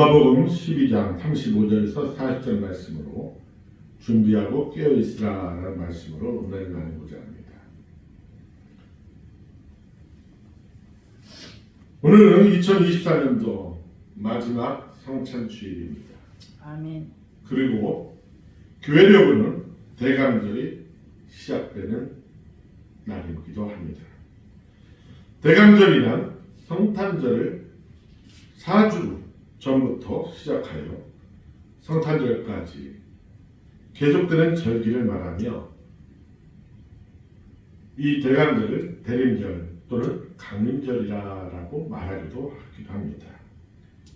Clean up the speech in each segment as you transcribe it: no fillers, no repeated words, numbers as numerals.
누가복음 12장 35절에서 40절 말씀으로 준비하고 깨어있으라라는 말씀으로 은혜를 나누고자 합니다. 오늘은 2024년도 마지막 성찬주일입니다. 아멘. 그리고 교회력은 대강절이 시작되는 날이기도 합니다. 대강절이란 성탄절을 4주 전부터 시작하여 성탄절까지 계속되는 절기를 말하며 이 대강절을 대림절 또는 강림절이라고 말하기도 하기도 합니다.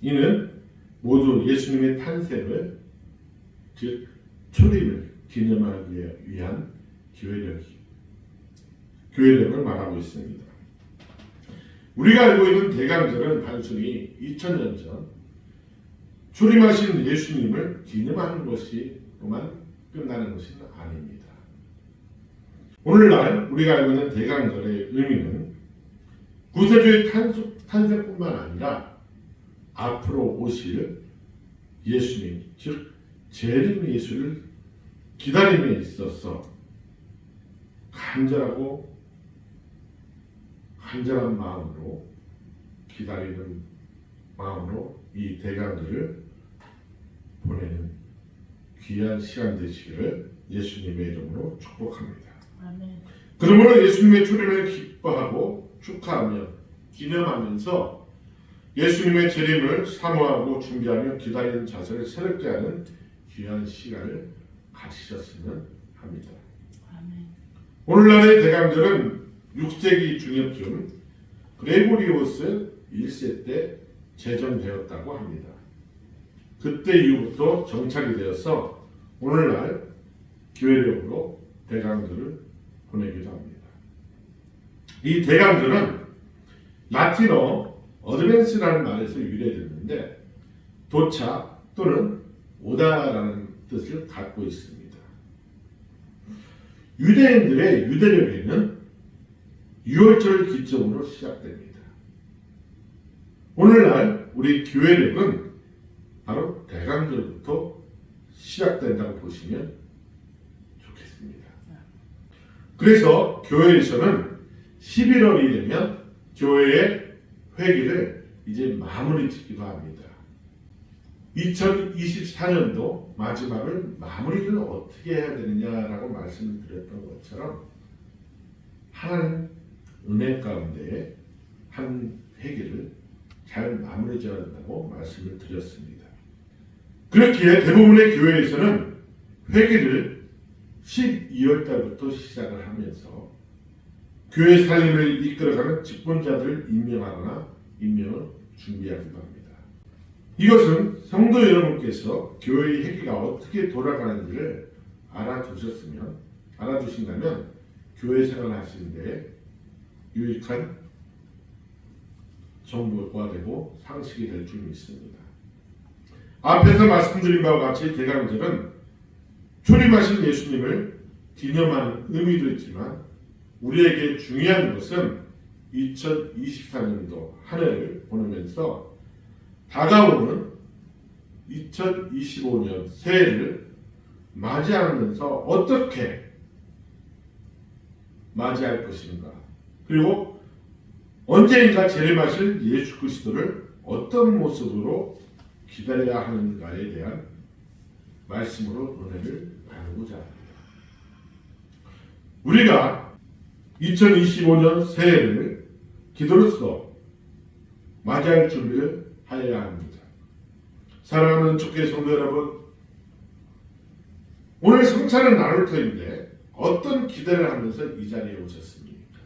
이는 모두 예수님의 탄생을 즉 초림을 기념하기 위한 교회력을 말하고 있습니다. 우리가 알고 있는 대강절은 단순히 2000년 전 초림하신 예수님을 기념하는 것이로만 끝나는 것은 아닙니다. 오늘날 우리가 알고 있는 대강절의 의미는 구세주의 탄생뿐만 아니라 앞으로 오실 예수님, 즉 재림 예수를 기다림에 있어서 간절한 마음으로 기다리는 마음으로 이 대강절을 보내는 귀한 시간 되시기를 예수님의 이름으로 축복합니다. 아멘. 그러므로 예수님의 초림을 기뻐하고 축하하며 기념하면서 예수님의 재림을 사모하고 준비하며 기다리는 자세를 새롭게 하는 귀한 시간을 가지셨으면 합니다. 아멘. 오늘날의 대강절은 6세기 중엽쯤 그레고리오스 1세 때 제정되었다고 합니다. 그때 이후부터 정착이 되어서 오늘날 교회력으로 대강절을 보내기도 합니다. 이 대강절은 라틴어 어드벤스라는 말에서 유래됐는데 도착 또는 오다라는 뜻을 갖고 있습니다. 유대인들의 유대력에는 6월절 기점으로 시작됩니다. 오늘날 우리 교회력은 바로 대강절부터 시작된다고 보시면 좋겠습니다. 그래서 교회에서는 11월이 되면 교회의 회기를 이제 마무리 짓기도 합니다. 2024년도 마지막을 마무리를 어떻게 해야 되느냐라고 말씀을 드렸던 것처럼 하나님 은혜 가운데 한 회기를 잘 마무리 지어야 된다고 말씀을 드렸습니다. 그렇기에 대부분의 교회에서는 회기를 12월 달부터 시작을 하면서 교회 살림을 이끌어가는 직분자들을 임명을 준비하기도 합니다. 이것은 성도 여러분께서 교회의 회기가 어떻게 돌아가는지를 알아두신다면 교회 생활하시는 데 유익한 정보가 되고 상식이 될 줄 믿습니다. 앞에서 말씀드린 바와 같이 대강절은 초림하신 예수님을 기념하는 의미도 있지만 우리에게 중요한 것은 2024년도 한 해를 보내면서 다가오는 2025년 새해를 맞이하면서 어떻게 맞이할 것인가, 그리고 언제인가 재림하실 예수 그리스도를 어떤 모습으로 기다려야 하는가에 대한 말씀으로 은혜를 나누고자 합니다. 우리가 2025년 새해를 기도로서 맞이할 준비를 하여야 합니다. 사랑하는 주께 성도 여러분, 오늘 성찬을 나눌 터인데 어떤 기대를 하면서 이 자리에 오셨습니까?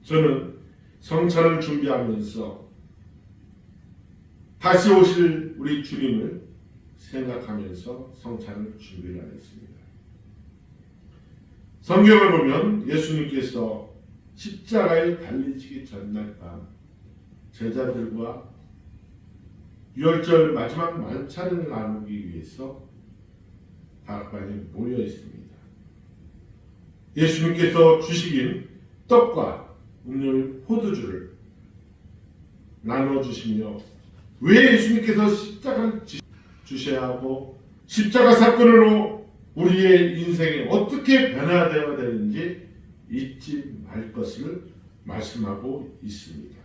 저는 성찬을 준비하면서 다시 오실 우리 주님을 생각하면서 성찬을 준비를 하였습니다. 성경을 보면 예수님께서 십자가에 달리시기 전날 밤 제자들과 유월절 마지막 만찬을 나누기 위해서 다락방에 모여 있습니다. 예수님께서 주시긴 떡과 음료의 포도주를 나눠주시며 왜 예수님께서 십자가를 주셔야 하고 십자가 사건으로 우리의 인생이 어떻게 변화되어야 되는지 잊지 말 것을 말씀하고 있습니다.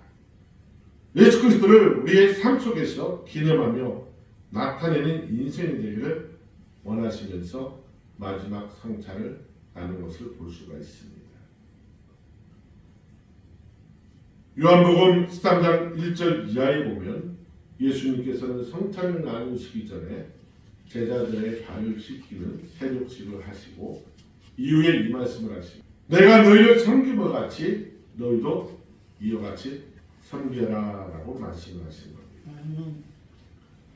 예수 그리스도를 우리의 삶 속에서 기념하며 나타내는 인생이 되기를 원하시면서 마지막 성찬을 나눈 것을 볼 수가 있습니다. 요한복음 13장 1절 이하에 보면 예수님께서는 성찬을 나누시기 전에 제자들의 발을 씻기는 세족식을 하시고 이후에 이 말씀을 하시고 내가 너희를 섬김과 같이 너희도 이와 같이 섬겨라 라고 말씀을 하신 겁니다.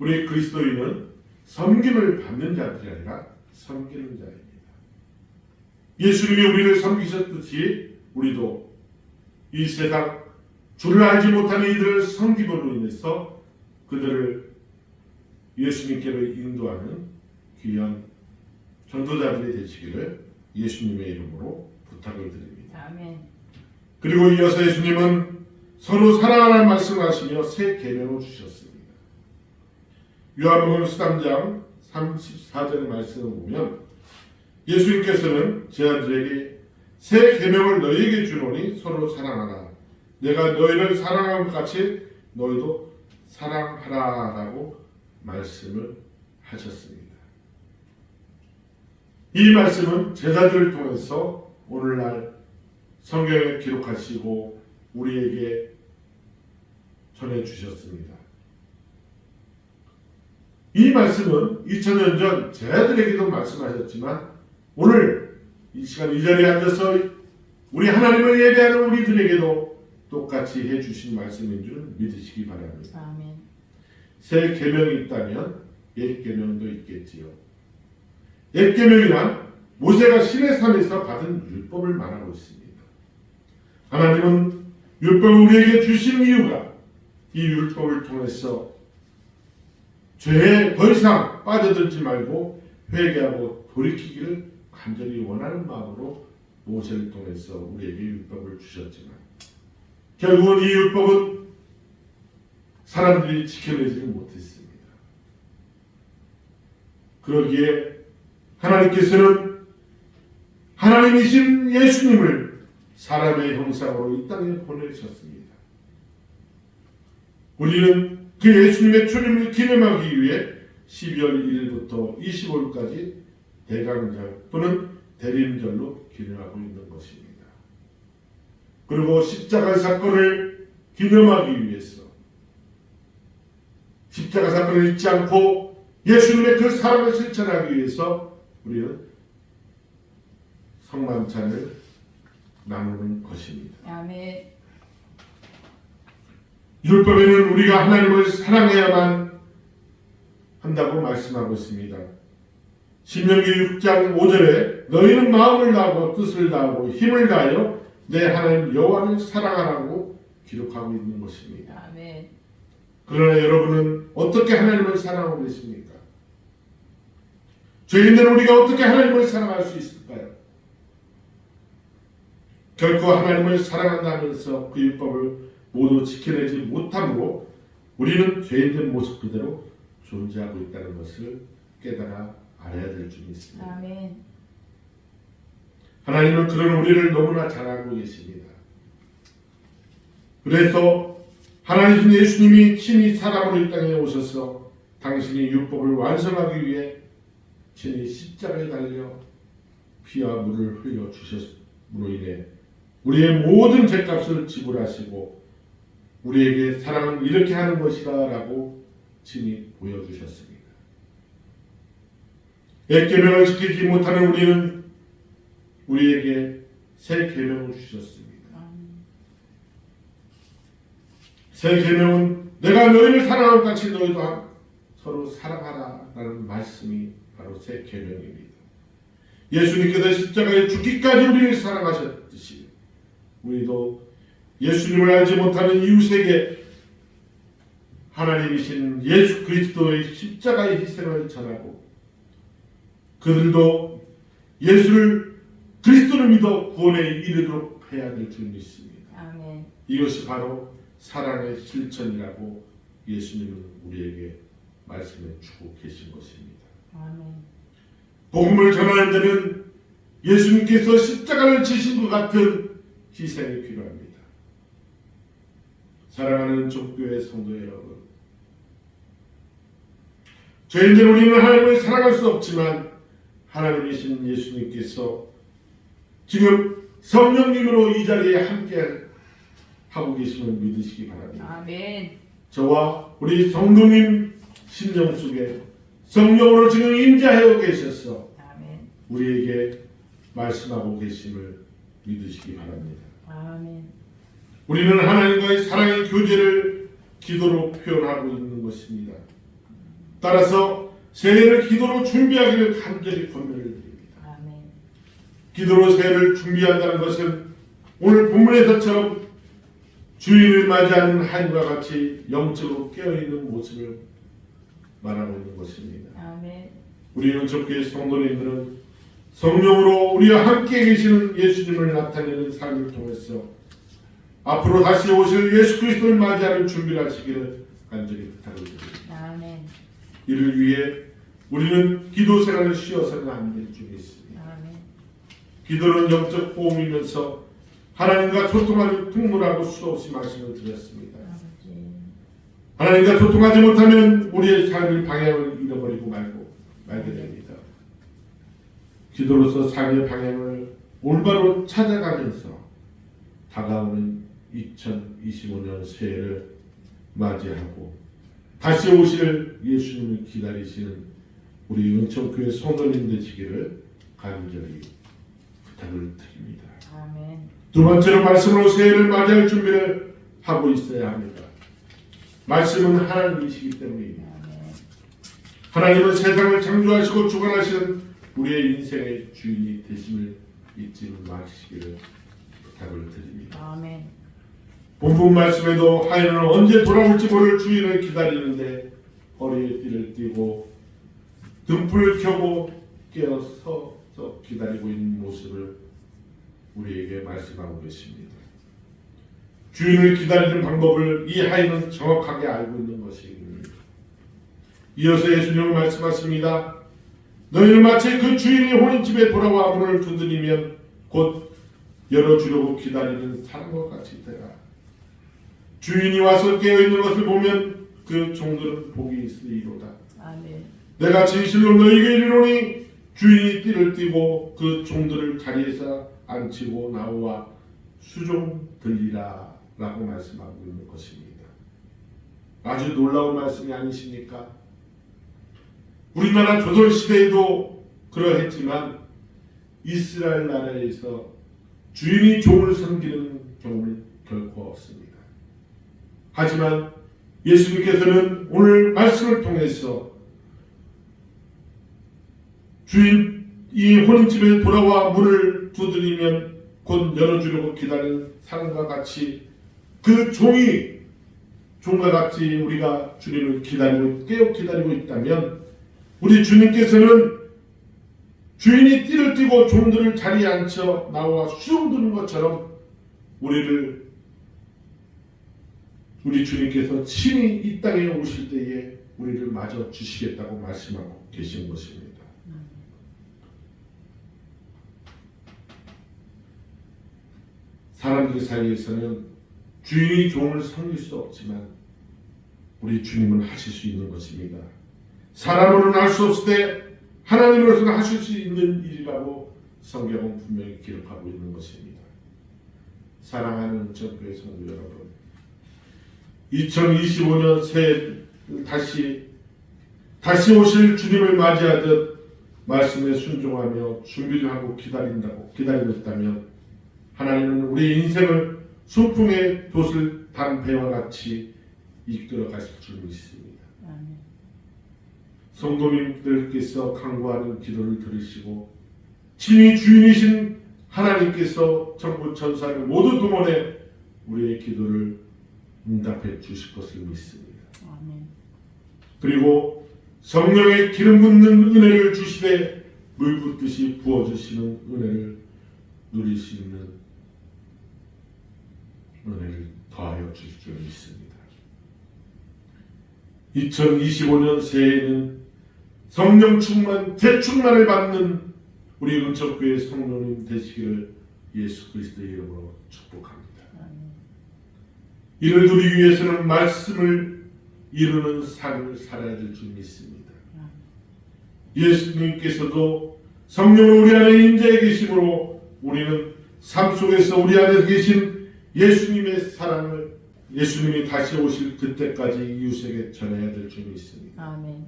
우리 그리스도인은 섬김을 받는 자들이 아니라 섬기는 자입니다. 예수님이 우리를 섬기셨듯이 우리도 이 세상 주를 알지 못하는 이들을 섬김으로 인해서 그들을 예수님께로 인도하는 귀한 전도자들이 되시기를 예수님의 이름으로 부탁을 드립니다. 아멘. 그리고 이어서 예수님은 서로 사랑하라는 말씀을 하시며 새 계명을 주셨습니다. 요한복음 13장 34절 말씀을 보면 예수님께서는 제자들에게 새 계명을 너희에게 주노니 서로 사랑하라. 내가 너희를 사랑한 것 같이 너희도 사랑하라라고 말씀을 하셨습니다. 이 말씀은 제자들을 통해서 오늘날 성경에 기록하시고 우리에게 전해주셨습니다. 이 말씀은 2000년 전 제자들에게도 말씀하셨지만 오늘 이 시간 이 자리에 앉아서 우리 하나님을 예배하는 우리들에게도 똑같이 해주신 말씀인 줄 믿으시기 바랍니다. 아멘. 새 계명이 있다면 옛 계명도 있겠지요. 옛 계명이란 모세가 시내산에서 받은 율법을 말하고 있습니다. 하나님은 율법을 우리에게 주신 이유가 이 율법을 통해서 죄에 더 이상 빠져들지 말고 회개하고 돌이키기를 간절히 원하는 마음으로 모세를 통해서 우리에게 율법을 주셨지만 결국은 이 율법은 사람들이 지켜내지 못했습니다. 그러기에 하나님께서는 하나님이신 예수님을 사람의 형상으로 이 땅에 보내셨습니다. 우리는 그 예수님의 출임을 기념하기 위해 12월 1일부터 25일까지 대강절 또는 대림절로 기념하고 있는 것입니다. 그리고 십자가 사건을 기념하기 위해서 십자가 사건을 잊지 않고 예수님의 그 사랑을 실천하기 위해서 우리는 성만찬을 나누는 것입니다. 아멘. 율법에는 우리가 하나님을 사랑해야만 한다고 말씀하고 있습니다. 신명기 6장 5절에 너희는 마음을 다하고 뜻을 다하고 힘을 다하여 내 하나님 여호와를 사랑하라고 기록하고 있는 것입니다. 아멘. 그러나 여러분은 어떻게 하나님을 사랑하고 계십니까? 죄 있는 우리가 어떻게 하나님을 사랑할 수 있을까요? 결코 하나님을 사랑한다면서 그 율법을 모두 지켜내지 못함으로 우리는 죄 있는 모습 그대로 존재하고 있다는 것을 깨달아 알아야 될 줄이 있습니다. 아멘. 하나님은 그런 우리를 너무나 잘 알고 계십니다. 그래서 하나님 예수님이 친히 사람으로 이 땅에 오셔서 당신이 율법을 완성하기 위해 친히 십자가에 달려 피와 물을 흘려 주셨으로 인해 우리의 모든 죄값을 지불하시고 우리에게 사랑은 이렇게 하는 것이다 라고 친히 보여주셨습니다. 옛 계명을 지키지 못하는 우리는 우리에게 새 계명을 주셨습니다. 새 계명은 내가 너희를 사랑한 것 같이 너희도 서로 사랑하라 라는 말씀이 바로 새 계명입니다. 예수님께서 십자가에 죽기까지 우리를 사랑하셨듯이 우리도 예수님을 알지 못하는 이웃에게 하나님이신 예수 그리스도의 십자가의 희생을 전하고 그들도 예수를 그리스도를 믿어 구원에 이르도록 해야 될 줄 믿습니다. 아멘. 이것이 바로 사랑의 실천이라고 예수님은 우리에게 말씀해 주고 계신 것입니다. 아멘. 복음을 전하는 데는 예수님께서 십자가를 지신 것 같은 희생이 필요합니다. 사랑하는 종교회 성도 여러분, 저희들 우리는 하나님을 사랑할 수 없지만 하나님이신 예수님께서 지금 성령님으로 이 자리에 함께 하고 계심을 믿으시기 바랍니다. 아멘. 저와 우리 성도님 심령 속에 성령으로 지금 임재하여 계셔서 아멘. 우리에게 말씀하고 계심을 믿으시기 바랍니다. 아멘. 우리는 하나님과의 사랑의 교제를 기도로 표현하고 있는 것입니다. 따라서 새해를 기도로 준비하기를 간절히 권면을 드립니다. 아멘. 기도로 새해를 준비한다는 것은 오늘 본문에서처럼 주인을 맞이하는 하인과 같이 영적으로 깨어있는 모습을 말하고 있는 것입니다. 아멘. 우리 영적교회 성도님들은 성령으로 우리와 함께 계시는 예수님을 나타내는 삶을 통해서 앞으로 다시 오실 예수 그리스도를 맞이하는 준비를 하시기를 간절히 부탁드립니다. 아멘. 이를 위해 우리는 기도 생활을 쉬어서는 안 될 줄이 있습니다. 아멘. 기도는 영적 호흡이면서 하나님과 소통하는 통로라고 수없이 말씀을 드렸습니다. 아버지. 하나님과 소통하지 못하면 우리의 삶의 방향을 잃어버리고 말게 됩니다. 기도로서 삶의 방향을 올바로 찾아가면서 다가오는 2025년 새해를 맞이하고 다시 오실 예수님을 기다리시는 우리 은총교회 성도님 되시기를 간절히 부탁을 드립니다. 아멘. 두 번째로 말씀으로 새해를 맞이할 준비를 하고 있어야 합니다. 말씀은 하나님이시기 때문입니다. 아멘. 하나님은 세상을 창조하시고 주관하시는 우리의 인생의 주인이 되심을 잊지 마시기를 부탁을 드립니다. 아멘. 본문 말씀에도 하인은 언제 돌아올지 모를 주인을 기다리는데 허리에 띠를 띠고 등불을 켜고 깨어서 기다리고 있는 모습을 우리에게 말씀하고 계십니다. 주인을 기다리는 방법을 이 하인은 정확하게 알고 있는 것입니다. 이어서 예수님은 말씀하십니다. 너희는 마치 그 주인이 혼인집에 돌아와 문을 두드리면 곧 열어주려고 기다리는 사람과 같이 되라. 주인이 와서 깨어있는 것을 보면 그 종들은 복이 있으리로다. 아멘. 내가 진실로 너희에게 이르노니 주인이 띠를 띠고 그 종들을 자리에서 앉히고 나와 수종 들리라 라고 말씀하고 있는 것입니다. 아주 놀라운 말씀이 아니십니까? 우리나라 조선시대에도 그러했지만 이스라엘 나라에서 주인이 종을 섬기는 경우는 결코 없습니다. 하지만 예수님께서는 오늘 말씀을 통해서 주인이 혼인집에 돌아와 문을 두드리면 곧 열어주려고 기다리는 사람과 같이 그 종과 같이 우리가 주님을 깨어 기다리고 있다면 우리 주님께서는 주인이 띠를 띠고 종들을 자리에 앉혀 나와 수종 드는 것처럼 우리 주님께서 친히 이 땅에 오실 때에 우리를 맞아 주시겠다고 말씀하고 계신 것입니다. 사람들 사이에서는 주인이 종을 섬길 수 없지만 우리 주님은 하실 수 있는 것입니다. 사람으로는 할 수 없을 때 하나님으로서는 하실 수 있는 일이라고 성경은 분명히 기록하고 있는 것입니다. 사랑하는 전교회 성도 여러분, 2025년 새해 다시 오실 주님을 맞이하듯 말씀에 순종하며 준비를 하고 기다리고 있다면 하나님은 우리 인생을 순풍의 돛을 단 배와 같이 이끌어 가실 줄 믿습니다. 아멘. 성도님들께서 간구하는 기도를 들으시고 친히 주인이신 하나님께서 천군 천사를 모두 동원해 우리의 기도를 응답해 주실 것을 믿습니다. 아멘. 그리고 성령의 기름 붓는 은혜를 주시되 물 붓듯이 부어주시는 은혜를 누릴 수 있는 은혜를 더하여 주실 줄 믿습니다. 2025년 새해에는 성령 충만, 재충만을 받는 우리 은총교회 성도님 되시기를 예수 그리스도의 이름으로 축복합니다. 아멘. 이를 누리기 위해서는 말씀을 이루는 삶을 살아야 될 줄 믿습니다. 예수님께서도 성령을 우리 안에 임재해 계심으로 우리는 삶 속에서 우리 안에 계신 예수님의 사랑을 예수님이 다시 오실 그때까지 이웃에게 전해야 될 줄 믿습니다. 아멘.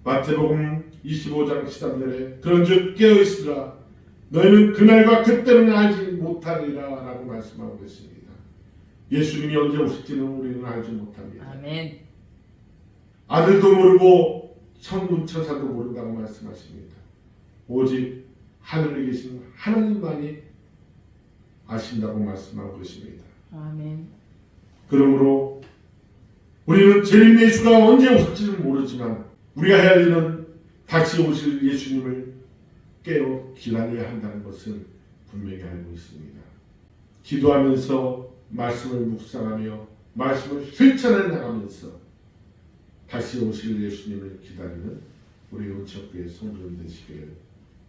마태복음 25장 13절에 그런즉 깨어있으라 너희는 그날과 그때는 알지 못하리라 라고 말씀하고 계십니다. 예수님이 언제 오실지는 우리는 알지 못합니다. 아멘. 아들도 모르고 천군 천사도 모른다고 말씀하십니다. 오직 하늘에 계신 하나님만이 아신다고 말씀하고 계십니다. 아멘. 그러므로 우리는 재림 예수가 언제 오실지는 모르지만 우리가 해야 할 일은 다시 오실 예수님을 깨어 기다려야 한다는 것을 분명히 알고 있습니다. 기도하면서 말씀을 묵상하며 말씀을 실천해 나가면서 다시 오실 예수님을 기다리는 우리 은총교회 성도들 되시기를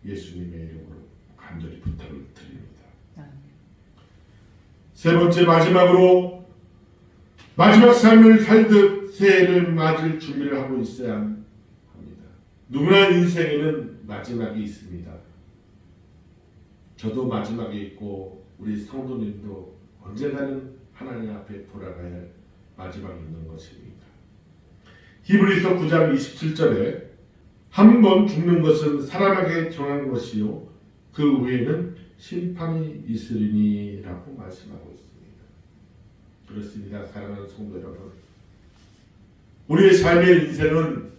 예수님의 이름으로 간절히 부탁을 드립니다. 아멘. 세 번째 마지막으로 마지막 삶을 살듯 새해를 맞을 준비를 하고 있어야 합니다. 누구나 인생에는 마지막이 있습니다. 저도 마지막이 있고 우리 성도님도 언젠가는 하나님 앞에 돌아가야 할 마지막이 있는 것입니다. 히브리서 9장 27절에 한 번 죽는 것은 사람에게 정한 것이요 그 후에는 심판이 있으리니 라고 말씀하고 있습니다. 그렇습니다. 사랑하는 성도 여러분, 우리의 삶의 인생은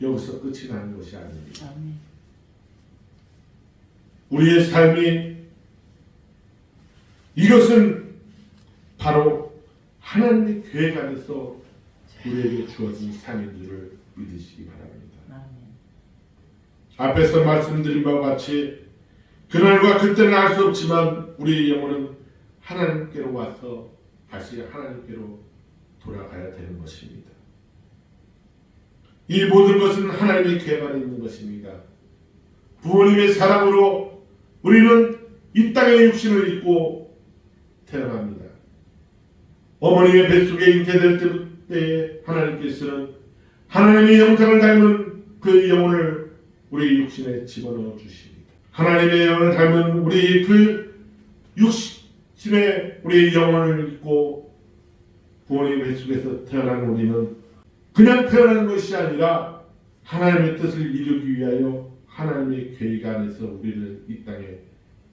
여기서 끝이 나는 것이 아닙니다. 아멘. 우리의 삶이 이것은 바로 하나님의 계획 안에서 우리에게 주어진 삶인 줄을 믿으시기 바랍니다. 아멘. 앞에서 말씀드린 바와 같이 그날과 그때는 알 수 없지만 우리의 영혼은 하나님께로 와서 다시 하나님께로 돌아가야 되는 것입니다. 이 모든 것은 하나님의 계획 안에 있는 것입니다. 부모님의 사랑으로 우리는 이 땅의 육신을 입고 태어납니다. 어머니의 뱃속에 잉태될 때에 하나님께서는 하나님의 영상을 닮은 그 영혼을 우리 육신에 집어넣어 주십니다. 하나님의 영을 닮은 우리 그 육신에 우리의 영혼을 입고 부모님의 뱃속에서 태어난 우리는 그냥 태어난 것이 아니라 하나님의 뜻을 이루기 위하여 하나님의 계획 안에서 우리를 이 땅에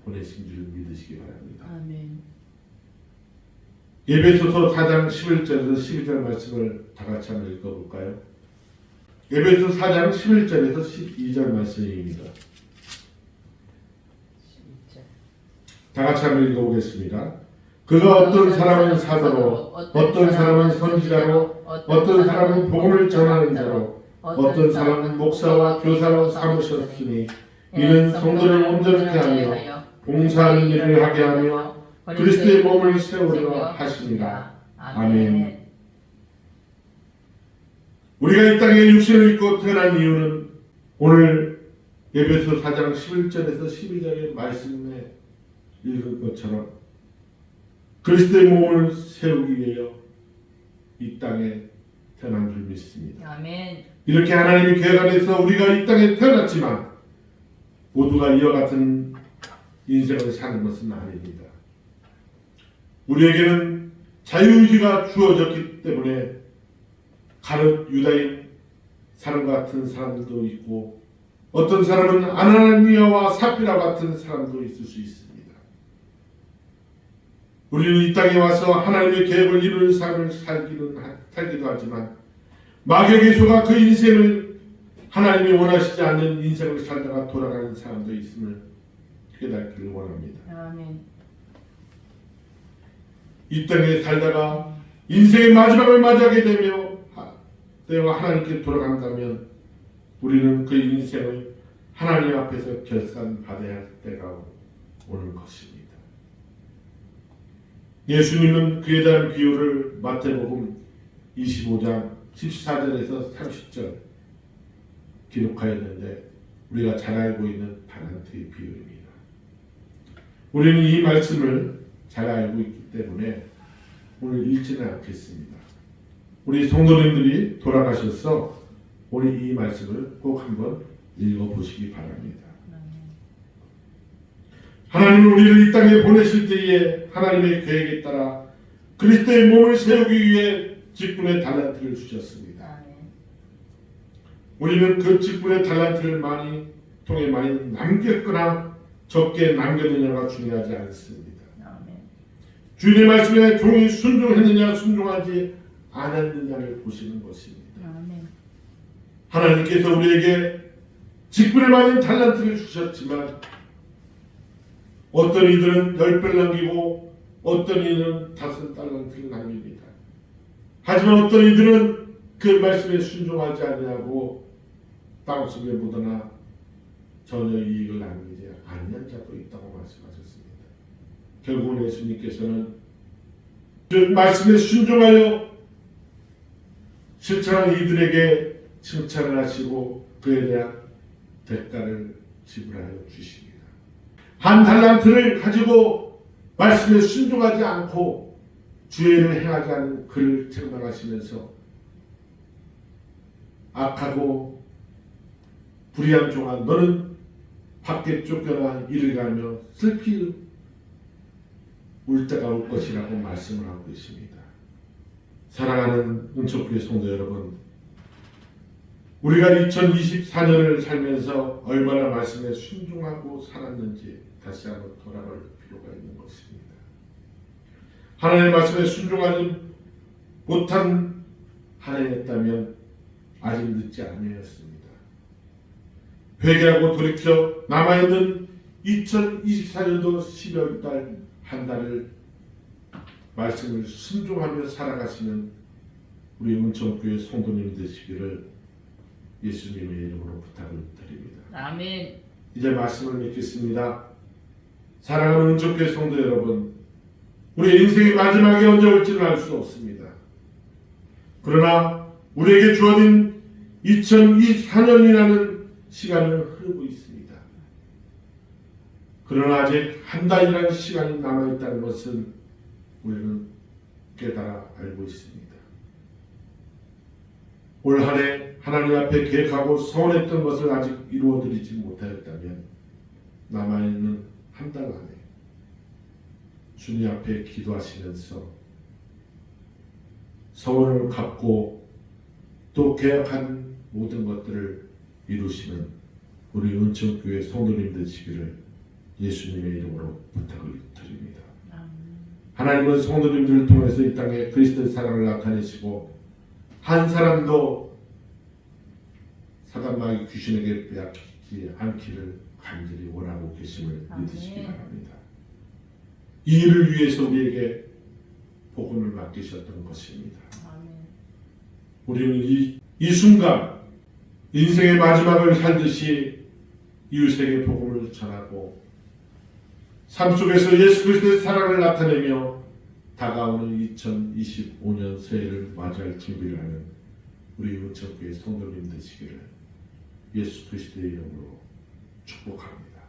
보내신 줄 믿으시기 바랍니다. 아멘. 에베소서 4장 11절에서 12절 말씀을 다 같이 한번 읽어볼까요? 에베소 4장 11절에서 12절 말씀입니다. 12절. 다 같이 한번 읽어보겠습니다. 그가 어떤 사람은 사도로, 어떤 사람은 선지자로, 어떤 사람은 복음을 전하는 자로, 어떤 사람은 목사와 교사로 삼으셨으니 이는 성도를 온전케 하며 봉사하는 일을 하게 하며 그리스도의 몸을 세우려 하십니다. 아멘. 우리가 이 땅에 육신을 입고 태어난 이유는 오늘 에베소 4장 11절에서 12절의 말씀에 읽은 것처럼 그리스도의 몸을 세우기 위하여 이 땅에 태어난 줄 믿습니다. 아멘. 이렇게 하나님의 계획 안에서 우리가 이 땅에 태어났지만 모두가 이와 같은 인생을 사는 것은 아닙니다. 우리에게는 자유의지가 주어졌기 때문에 가룟 유다인 사람 같은 사람들도 있고 어떤 사람은 아나니아와 삽비라 같은 사람도 있을 수 있습니다. 우리는 이 땅에 와서 하나님의 계획을 이루는 삶을 살기도 하지만 마귀의 소가 그 인생을 하나님이 원하시지 않는 인생을 살다가 돌아가는 사람도 있음을 깨닫기를 원합니다. 아멘. 이 땅에 살다가 인생의 마지막을 맞이하게 되며 때와 하나님께 돌아간다면 우리는 그 인생을 하나님 앞에서 결산받아야 할 때가 오는 것입니다. 예수님은 그에 대한 비유를 마태복음 25장 14절에서 30절 기록하였는데 우리가 잘 알고 있는 달란트의 비유입니다. 우리는 이 말씀을 잘 알고 있기 때문에 오늘 읽지는 않겠습니다. 우리 성도님들이 돌아가셔서 오늘 이 말씀을 꼭 한번 읽어보시기 바랍니다. 하나님은 우리를 이 땅에 보내실 때에 하나님의 계획에 따라 그리스도의 몸을 세우기 위해 직분의 달란트를 주셨습니다. 아멘. 우리는 그 직분의 달란트를 많이 남겼거나 적게 남겼느냐가 중요하지 않습니다. 아멘. 주님의 말씀에 종이 순종했느냐 순종하지 않았느냐를 보시는 것입니다. 아멘. 하나님께서 우리에게 직분에 맞는 달란트를 주셨지만 어떤 이들은 10배를 남기고 어떤 이들은 5달란트를 남깁니다. 하지만 어떤 이들은 그 말씀에 순종하지 아니하고 땅속에 묻어나 전혀 이익을 남기지 아니한 자도 있다고 말씀하셨습니다. 결국은 예수님께서는 그 말씀에 순종하여 실천한 이들에게 칭찬을 하시고 그에 대한 대가를 지불하여 주십니다. 한 달란트를 가지고 말씀에 순종하지 않고 주의를 행하지 않은 그를 책망하시면서 악하고 불의한 종아 너는 밖에 쫓겨나 이를 가며 슬피 울 때가 올 것이라고 말씀을 하고 있습니다. 사랑하는 은총교회 성도 여러분, 우리가 2024년을 살면서 얼마나 말씀에 순종하고 살았는지 다시 한번 돌아볼 필요가 있는 것입니다. 하나님의 말씀에 순종하지 못한 한 해였다면 아직 늦지 아니었습니다. 회개하고 돌이켜 남아있는 2024년도 12월달 한 달을 말씀을 순종하며 살아가시는 우리 은총교회 성도님 되시기를 예수님의 이름으로 부탁을 드립니다. 아멘. 이제 말씀을 믿겠습니다. 사랑하는 은총교회 성도 여러분, 우리 인생의 마지막이 언제 올지는 알 수 없습니다. 그러나 우리에게 주어진 2024년이라는 시간은 흐르고 있습니다. 그러나 아직 한 달이라는 시간이 남아있다는 것은 우리는 깨달아 알고 있습니다. 올 한 해 하나님 앞에 계획하고 소원했던 것을 아직 이루어드리지 못하였다면 남아있는 한 달 안에 주님 앞에 기도하시면서 소원을 갚고 또 계약한 모든 것들을 이루시는 우리 은총교회 성도님 되시기를 예수님의 이름으로 부탁을 드립니다. 하나님은 성도님들을 통해서 이 땅에 그리스도의 사랑을 나타내시고 한 사람도 사단마귀 귀신에게 빼앗기지 않기를 간절히 원하고 계심을 믿으시기 바랍니다. 이 일을 위해서 우리에게 복음을 맡기셨던 것입니다. 우리는 이 순간 인생의 마지막을 살듯이 이웃에게 복음을 전하고 삶 속에서 예수 그리스도의 사랑을 나타내며 다가오는 2025년 새해를 맞이할 준비를 하는 우리 은총교회 성도님 되시기를 예수 그리스도의 이름으로 축복합니다.